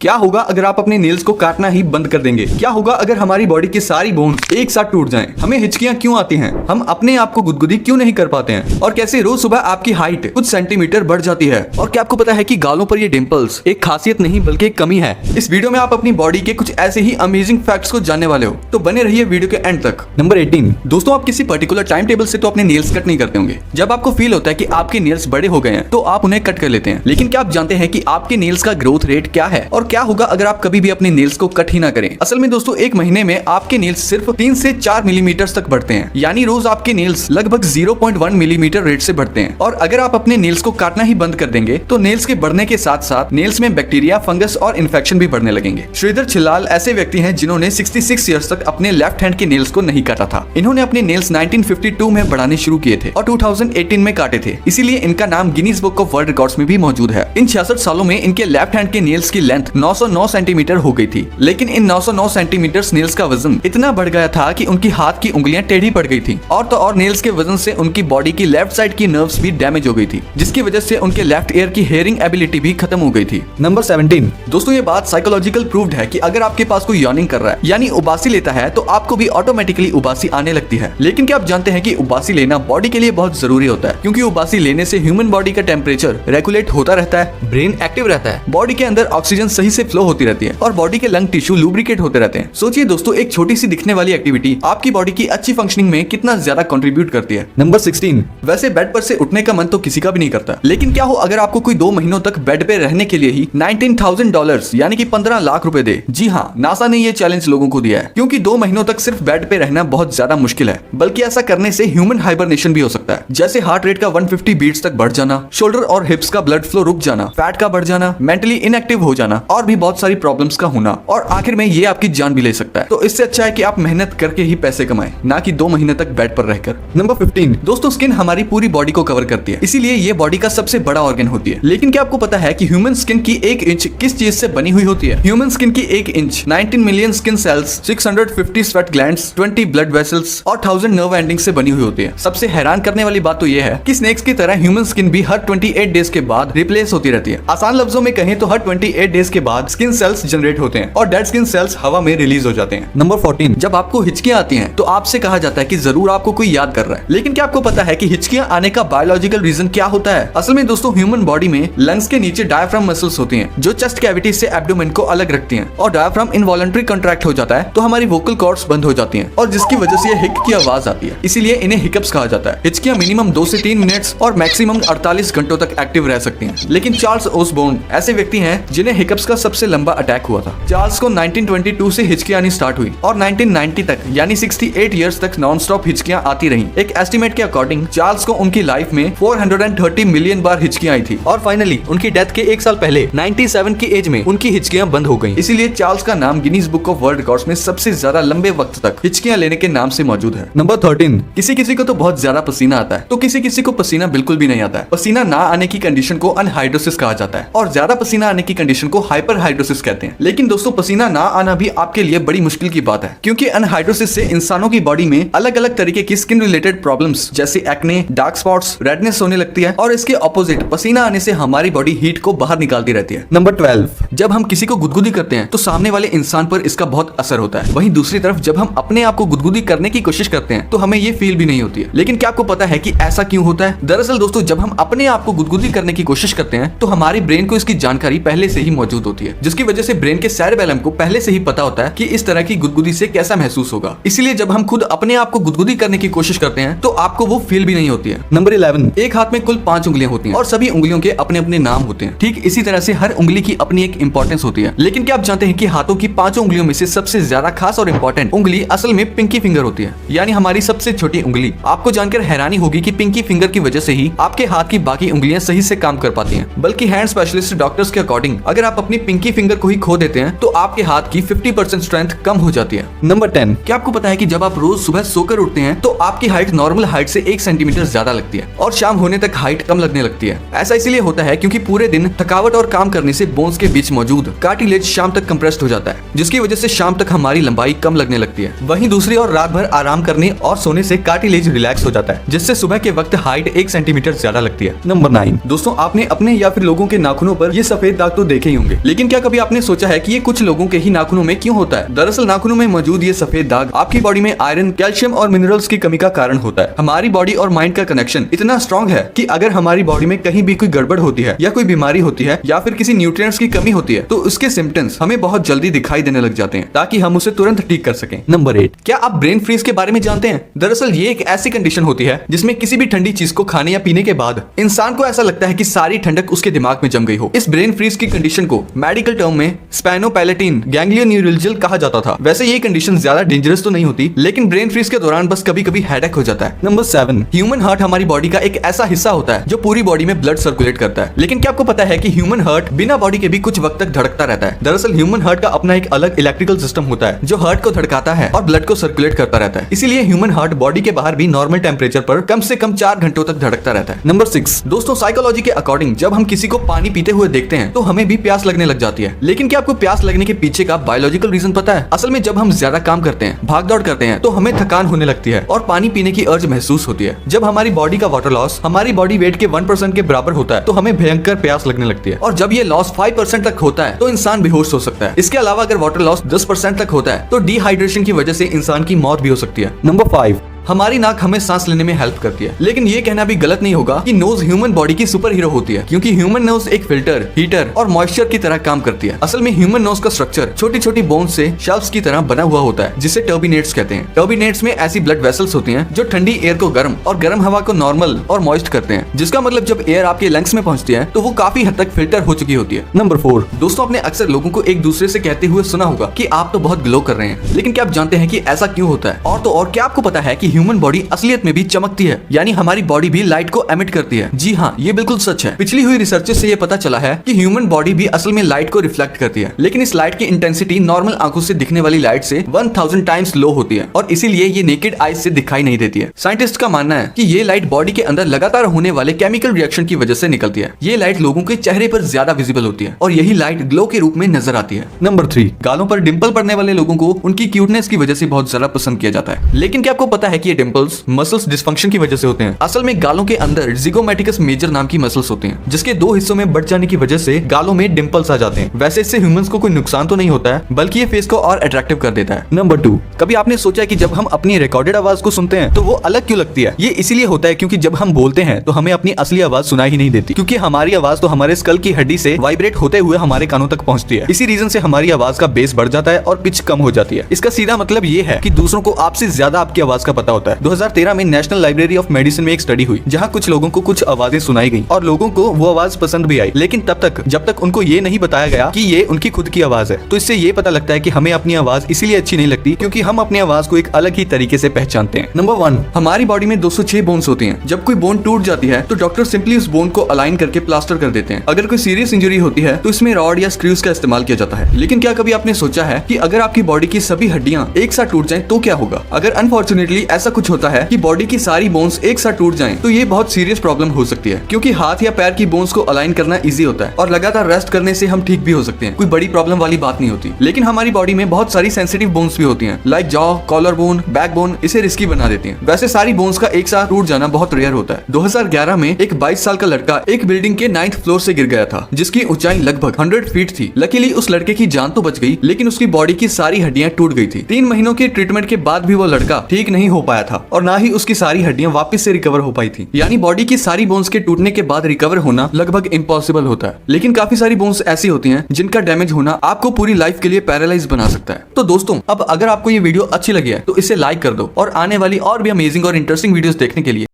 क्या होगा अगर आप अपने नेल्स को काटना ही बंद कर देंगे? क्या होगा अगर हमारी बॉडी की सारी बोन्स एक साथ टूट जाएं? हमें हिचकियां क्यों आती हैं? हम अपने आप को गुदगुदी क्यों नहीं कर पाते हैं? और कैसे रोज सुबह आपकी हाइट कुछ सेंटीमीटर बढ़ जाती है? और क्या आपको पता है कि गालों पर ये डिंपल्स एक खासियत नहीं बल्कि एक कमी है? इस वीडियो में आप अपनी बॉडी के कुछ ऐसे ही अमेजिंग फैक्ट्स को जानने वाले हो, तो बने रहिए वीडियो के एंड तक। नंबर 18। दोस्तों, आप किसी पर्टिकुलर टाइम टेबल से तो अपने नेल्स कट नहीं करते होंगे। जब आपको फील होता है कि आपके नेल्स बड़े हो गए हैं तो आप उन्हें कट कर लेते हैं। लेकिन क्या आप जानते हैं कि आपके नेल्स का ग्रोथ रेट क्या है और क्या होगा अगर आप कभी भी अपने नेल्स को कट ही ना करें? असल में दोस्तों, एक महीने में आपके नेल्स सिर्फ 3 से 4 मिलीमीटर तक बढ़ते हैं, यानी रोज आपके नेल्स लगभग 0.1 मिलीमीटर रेट से बढ़ते हैं। और अगर आप अपने नेल्स को काटना ही बंद कर देंगे तो नेल्स के बढ़ने के साथ साथ नेल्स में बैक्टीरिया, फंगस और इन्फेक्शन भी बढ़ने लगेंगे। श्रीधर छिल्लाल ऐसे व्यक्ति हैं जिन्होंने 66 ईयर्स तक अपने लेफ्ट हैंड के नेल्स को नहीं काटा था। इन्होंने अपने नेल्स 1952 में बढ़ाने शुरू किए थे और 2018 में काटे थे, इसीलिए इनका नाम Guinness book of world records में भी मौजूद है। इन 66 सालों में इनके लेफ्ट हैंड के नेल्स की लेंथ 909 सेंटीमीटर हो गई थी, लेकिन इन 909 सेंटीमीटर नेल्स का वजन इतना बढ़ गया था कि उनकी हाथ की उंगलियां टेढ़ी पड़ गई थी। और तो और नेल्स के वजन से उनकी बॉडी की लेफ्ट साइड की नर्व्स भी डैमेज हो गई थी, जिसकी वजह से उनके लेफ्ट ईयर की हेयरिंग एबिलिटी भी खत्म हो गई थी। नंबर 17। दोस्तों, ये बात साइकोलॉजिकल प्रूव्ड है कि अगर आपके पास कोई यॉर्निंग कर रहा है यानी उबासी लेता है तो आपको भी ऑटोमेटिकली उबासी आने लगती है। लेकिन क्या आप जानते हैं कि उबासी लेना बॉडी के लिए बहुत जरूरी होता है, क्योंकि उबासी लेने से ह्यूमन बॉडी का टेम्परेचर रेगुलेट होता रहता है, ब्रेन एक्टिव रहता है, बॉडी के अंदर ऑक्सीजन सही से फ्लो होती रहती है और बॉडी के लंग टिश्यू लुब्रिकेट होते रहते हैं। सोचिए दोस्तों, एक छोटी सी दिखने वाली एक्टिविटी आपकी बॉडी की अच्छी फंक्शनिंग में कितना ज्यादा कंट्रीब्यूट करती है। नंबर 16। वैसे बेड पर से उठने का मन तो किसी का भी नहीं करता, लेकिन क्या हो अगर आपको कोई 2 महीनों तक बेड पे रहने के लिए ही $19,000 यानी कि 15 लाख रुपए दे? जी हाँ, नासा ने ये चैलेंज लोगों को दिया है, क्योंकि 2 महीनों तक सिर्फ बेड पे रहना बहुत ज्यादा मुश्किल है। बल्कि ऐसा करने से ह्यूमन हाइबरनेशन भी हो सकता है, जैसे हार्ट रेट का 150 बीट्स तक बढ़ जाना, शोल्डर और हिप्स का ब्लड फ्लो रुक जाना, फैट का बढ़ जाना, मेंटली इनएक्टिव हो जाना और भी बहुत सारी प्रॉब्लम्स का होना, और आखिर में ये आपकी जान भी ले सकता है। तो इससे अच्छा है कि आप मेहनत करके ही पैसे कमाएं, ना कि 2 महीने तक बेड पर रहकर। नंबर 15। दोस्तों, स्किन हमारी पूरी बॉडी को कवर करती है, इसीलिए ये बॉडी का सबसे बड़ा ऑर्गन होती है। लेकिन क्या आपको पता है कि ह्यूमन स्किन की 1 इंच किस चीज से बनी हुई होती है? ह्यूमन स्किन की 1 inch 19 million skin cells, 650 sweat glands, 20 blood vessels और 1000 नर्व एंडिंग से बनी हुई होती है। सबसे हैरान करने वाली बात तो ये है कि स्नेक्स की तरह ह्यूमन स्किन भी हर 28 डेज के बाद रिप्लेस होती रहती है। आसान लफ्जों में कहें तो हर 28 डेज के बाद स्किन सेल्स जनरेट होते हैं और डेड स्किन सेल्स हवा में रिलीज हो जाते हैं। नंबर 14। जब आपको हिचकियां आती हैं तो आपसे कहा जाता है कि जरूर आपको कोई याद कर रहा है, लेकिन क्या आपको पता है कि हिचकियां आने का बायोलॉजिकल रीजन क्या होता है? असल में दोस्तों, ह्यूमन बॉडी में लंग्स के नीचे डायफ्राम मसल्स होती हैं जो चेस्ट कैविटी से एब्डोमेन को अलग रखती हैं, और डायफ्राम इनवॉलंटरी कंट्रैक्ट हो जाता है तो हमारी वोकल कॉर्ड्स बंद हो जाती हैं और जिसकी वजह से ये हिक की आवाज आती है, इसीलिए इन्हें हिकअप्स कहा जाता है। हिचकियां मिनिमम 2 से 3 मिनट्स और मैक्सिमम 48 घंटों तक एक्टिव रह सकती हैं। लेकिन चार्ल्स ओसबोर्न ऐसे व्यक्ति हैं जिन्हें हिकअप्स का सबसे लंबा अटैक हुआ था। चार्ल्स को 1922 से हिचकियां आनी स्टार्ट हुई और 1990 तक यानी 68 ईयर्स तक नॉन स्टॉप हिचकियां आती रही। एक एस्टिमेट के अकॉर्डिंग चार्ल्स को उनकी लाइफ में 430 मिलियन बार हिचकियां आई थी और फाइनली उनकी डेथ के 1 साल पहले 97 की एज में उनकी हिचकियां बंद हो गई। इसीलिए चार्ल्स का नाम Guinness book of world records में सबसे ज्यादा लंबे वक्त तक हिचकियां लेने के नाम से मौजूद है। नंबर 13। किसी किसी को तो बहुत ज्यादा पसीना आता है तो किसी किसी को पसीना बिल्कुल भी नहीं आता है। पसीना ना आने की कंडीशन को अनहाइड्रोसिस कहा जाता है और ज्यादा पसीना आने की कंडीशन को हाइपरहाइड्रोसिस कहते हैं। लेकिन दोस्तों, पसीना ना आना भी आपके लिए बड़ी मुश्किल की बात है, क्योंकि अनहाइड्रोसिस से इंसानों की बॉडी में अलग अलग तरीके की स्किन रिलेटेड प्रॉब्लम्स जैसे एक्ने, डार्क स्पॉट्स, रेडनेस होने लगती है, और इसके ऑपोजिट पसीना आने से हमारी बॉडी हीट को बाहर निकालती रहती है। नंबर 12। जब हम किसी को गुदगुदी करते हैं तो सामने वाले इंसान पर इसका बहुत असर होता है। वहीं दूसरी तरफ जब हम अपने आप को गुदगुदी करने की कोशिश करते हैं तो हमें ये फील भी नहीं होती है। लेकिन क्या आपको पता है कि ऐसा क्यों होता है? दरअसल दोस्तों, जब हम अपने आप को गुदगुदी करने की कोशिश करते हैं तो हमारी ब्रेन को इसकी जानकारी पहले से ही मौजूद होती है, जिसकी वजह से ब्रेन के सेरेबेलम को पहले से ही पता होता है कि इस तरह की गुदगुदी से कैसा महसूस होगा। इसीलिए जब हम खुद अपने आप को गुदगुदी करने की कोशिश करते हैं तो आपको वो फील भी नहीं होती है। नंबर 11। एक हाथ में कुल 5 उंगलियां होती हैं और सभी उंगलियों के अपने अपने नाम होते हैं। ठीक इसी तरह से हर उंगली की अपनी एक इंपॉर्टेंस होती है। लेकिन क्या आप जानते हैं कि हाथों की 5 उंगलियों में से सबसे ज्यादा खास और इंपॉर्टेंट उंगली असल में पिंकी फिंगर होती है, यानी हमारी सबसे छोटी उंगली। आपको जानकर हैरानी होगी कि पिंकी फिंगर की वजह से ही आपके हाथ की बाकी उंगलियां सही से काम कर पाती हैं। बल्कि हैंड स्पेशलिस्ट डॉक्टर्स के अकॉर्डिंग अगर आप अपनी पिंकी फिंगर को ही खो देते हैं तो आपके हाथ की 50% स्ट्रेंथ कम हो जाती है। नंबर 10। क्या आपको पता है कि जब आप रोज सुबह सोकर उठते हैं तो आपकी हाइट नॉर्मल हाइट से 1 सेंटीमीटर ज्यादा लगती है और शाम होने तक हाइट कम लगने लगती है? ऐसा इसलिए होता है क्योंकि पूरे दिन थकावट और काम करने से बोन्स के बीच मौजूद कार्टिलेज शाम तक कंप्रेस्ड हो जाता है, जिसकी वजह से शाम तक हमारी लंबाई कम लगने लगती है। वहीं दूसरी ओर रात भर आराम करने और सोने से कार्टिलेज रिलैक्स हो जाता है, जिससे सुबह के वक्त हाइट 1 सेंटीमीटर ज्यादा लगती है। नंबर 9। दोस्तों, आपने अपने या फिर लोगों के नाखूनों पर ये सफेद दाग तो देखे ही होंगे। लेकिन क्या कभी आपने सोचा है कि ये कुछ लोगों के ही नाखूनों में क्यों होता है? दरअसल नाखूनों में मौजूद ये सफेद दाग आपकी बॉडी में आयरन, कैल्शियम और मिनरल्स की कमी का कारण होता है। हमारी बॉडी और माइंड का कनेक्शन इतना स्ट्रॉन्ग है कि अगर हमारी बॉडी में कहीं भी कोई गड़बड़ होती है या कोई बीमारी होती है या फिर किसी न्यूट्रिएंट्स की कमी होती है तो उसके सिम्टम्स हमें बहुत जल्दी दिखाई देने लग जाते हैं ताकि हम उसे तुरंत ठीक कर सकें। नंबर 8, क्या आप ब्रेन फ्रीज के बारे में जानते हैं? दरअसल ये एक ऐसी कंडीशन होती है जिसमें किसी भी ठंडी चीज को खाने या पीने के बाद इंसान को ऐसा लगता है कि सारी ठंडक उसके दिमाग में जम गई हो। इस ब्रेन फ्रीज की कंडीशन को मेडिकल टर्म में स्पाइनोपैलेटिन गैंग्लियोन्यूरल कहा जाता था। वैसे ये कंडीशन ज्यादा डेंजरस तो नहीं होती, लेकिन ब्रेन फ्रीज के दौरान बस कभी कभी हेडेक हो जाता है। नंबर 7, ह्यूमन हार्ट हमारी बॉडी का एक ऐसा हिस्सा होता है जो पूरी बॉडी में ब्लड सर्कुलेट करता है। लेकिन क्या आपको पता है कि ह्यूमन हार्ट बिना बॉडी के भी कुछ वक्त तक धड़कता रहता है? दरअसल ह्यूमन हार्ट का अपना एक अलग इलेक्ट्रिकल सिस्टम होता है जो हार्ट को धड़काता है और ब्लड को सर्कुलेट करता रहता है। इसीलिए ह्यूमन हार्ट बॉडी के बाहर भी नॉर्मल टेम्परेचर पर कम से कम 4 घंटों तक धड़कता रहता है। नंबर 6, दोस्तों साइकोलॉजी के अकॉर्डिंग जब हम किसी को पानी पीते हुए देखते हैं तो हमें भी प्यास लगने लग जाती है। लेकिन क्या आपको प्यास लगने के पीछे का बायोलॉजिकल रीजन पता है? असल में जब हम ज्यादा काम करते हैं, भाग दौड़ करते हैं तो हमें थकान होने लगती है और पानी पीने की अर्ज महसूस होती है। जब हमारी बॉडी का वाटर लॉस हमारी बॉडी वेट के 1% के बराबर होता है तो हमें भयंकर प्यास लगने लगती है, और जब ये लॉस 5% तक होता है तो इंसान बेहोश हो सकता है। इसके अलावा अगर वाटर लॉस 10% तक होता है तो डिहाइड्रेशन की वजह से इंसान की मौत भी हो सकती है। नंबर 5, हमारी नाक हमें सांस लेने में हेल्प करती है। लेकिन ये कहना भी गलत नहीं होगा कि नोज ह्यूमन बॉडी की सुपर हीरो होती है, क्योंकि ह्यूमन नोज एक फिल्टर, हीटर और मॉइस्चर की तरह काम करती है। असल में ह्यूमन नोज का स्ट्रक्चर छोटी छोटी बोन्स से शेल्व्स की तरह बना हुआ होता है जिसे टर्बिनेट्स कहते हैं। टर्बिनेट्स में ऐसी ब्लड वेसल्स होती हैं जो ठंडी एयर को गर्म और गर्म हवा को नॉर्मल और मॉइस्ट करते हैं, जिसका मतलब जब एयर आपके लंग्स में पहुंचती है तो वो काफी हद तक फिल्टर हो चुकी होती है। नंबर 4, दोस्तों आपने अक्सर लोगों को एक दूसरे से कहते हुए सुना होगा कि आप तो बहुत ग्लो कर रहे हैं। लेकिन क्या आप जानते हैं कि ऐसा क्यों होता है? और तो और क्या आपको पता है कि ह्यूमन बॉडी असलियत में भी चमकती है, यानी हमारी बॉडी भी लाइट को एमिट करती है। जी हाँ, ये बिल्कुल सच है। पिछली हुई रिसर्च से ये पता चला है कि ह्यूमन बॉडी भी असल में लाइट को रिफ्लेक्ट करती है, लेकिन इस लाइट की इंटेंसिटी नॉर्मल आंखों से दिखने वाली लाइट से 1000 टाइम्स लो होती है और इसीलिए ये नेकेड आईज से दिखाई नहीं देती है। साइंटिस्ट का मानना है कि ये लाइट बॉडी के अंदर लगातार होने वाले केमिकल रिएक्शन की वजह से निकलती है। ये लाइट लोगों के चेहरे पर ज्यादा विजिबल होती है और यही लाइट ग्लो के रूप में नजर आती है। नंबर 3, गालों पर डिंपल पड़ने वाले लोगों को उनकी क्यूटनेस की वजह से बहुत ज्यादा पसंद किया जाता है। लेकिन क्या आपको पता है कि ये डिंपल्स मसल्स डिस्फंक्शन की वजह से होते हैं? असल में गालों के अंदर जिगोमैटिकस मेजर नाम की मसल्स होती हैं, जिसके 2 हिस्सों में बढ़ जाने की वजह से गालों में डिंपल्स आ जाते हैं। वैसे इससे ह्यूमंस को कोई नुकसान तो नहीं होता है, बल्कि ये फेस को और अट्रैक्टिव कर देता है। नंबर 2, कभी आपने सोचा है कि जब हम अपनी रिकॉर्डेड आवाज को सुनते हैं तो वो अलग क्यों लगती है? ये इसीलिए होता है क्योंकि जब हम बोलते हैं तो हमें अपनी असली आवाज सुनाई ही नहीं देती, क्योंकि हमारी आवाज तो हमारे स्कल की हड्डी से वाइब्रेट होते हुए हमारे कानों तक पहुंचती है। इसी रीजन से हमारी आवाज का बेस बढ़ जाता है और पिच कम हो जाती है। इसका सीधा मतलब ये है कि दूसरों को आपसे ज्यादा आपकी आवाज का पता होता है। 2013 में नेशनल लाइब्रेरी ऑफ मेडिसिन में एक स्टडी हुई जहां कुछ लोगों को कुछ आवाजें सुनाई गई और लोगों को वो आवाज पसंद भी आई, लेकिन तब तक जब तक उनको ये नहीं बताया गया कि ये उनकी खुद की आवाज है। तो इससे ये पता लगता है कि हमें अपनी आवाज इसीलिए अच्छी नहीं लगती क्योंकि हम अपनी आवाज को एक अलग ही तरीके से पहचानते हैं। नंबर 1, हमारी बॉडी में 206 बोन्स होती हैं। जब कोई बोन टूट जाती है तो डॉक्टर सिंपली उस बोन को अलाइन करके प्लास्टर कर देते हैं। अगर कोई सीरियस इंजरी होती है तो इसमें रॉड या स्क्रूज का इस्तेमाल किया जाता है। लेकिन क्या कभी आपने सोचा है कि अगर आपकी बॉडी की सभी हड्डियां एक साथ टूट जाएं तो क्या होगा? अगर अनफॉर्चुनेटली ऐसा कुछ होता है कि बॉडी की सारी बोन्स एक साथ टूट जाएं तो ये बहुत सीरियस प्रॉब्लम हो सकती है, क्योंकि हाथ या पैर की बोन्स को अलाइन करना इजी होता है और लगातार रेस्ट करने से हम ठीक भी हो सकते हैं। कोई बड़ी प्रॉब्लम वाली बात नहीं होती। लेकिन हमारी बॉडी में बहुत सारी सेंसिटिव बोन्स भी होती हैं, like jaw, collar bone, back bone. इसे रिस्की बना देती हैं। वैसे सारी बोन्स का एक साथ टूट जाना बहुत रेयर होता है। 2011 में एक 22 साल का लड़का एक बिल्डिंग के 9th फ्लोर से गिर गया था, जिसकी ऊंचाई लगभग 100 फीट थी। लकीली उस लड़के की जान तो बच गई, लेकिन उसकी बॉडी की सारी हड्डियां टूट गई थी। 3 महीनों के ट्रीटमेंट के बाद भी वो लड़का ठीक नहीं हो पाया था और ना ही उसकी सारी हड्डियां वापस से रिकवर हो पाई थी। यानी बॉडी की सारी बोन्स के टूटने के बाद रिकवर होना लगभग इम्पॉसिबल होता है। लेकिन काफी सारी बोन्स ऐसी होती हैं जिनका डैमेज होना आपको पूरी लाइफ के लिए पैरालाइज बना सकता है। तो दोस्तों, अब अगर आपको ये वीडियो अच्छी लगी है तो इसे लाइक कर दो और आने वाली और भी अमेजिंग और इंटरेस्टिंग वीडियोस देखने के लिए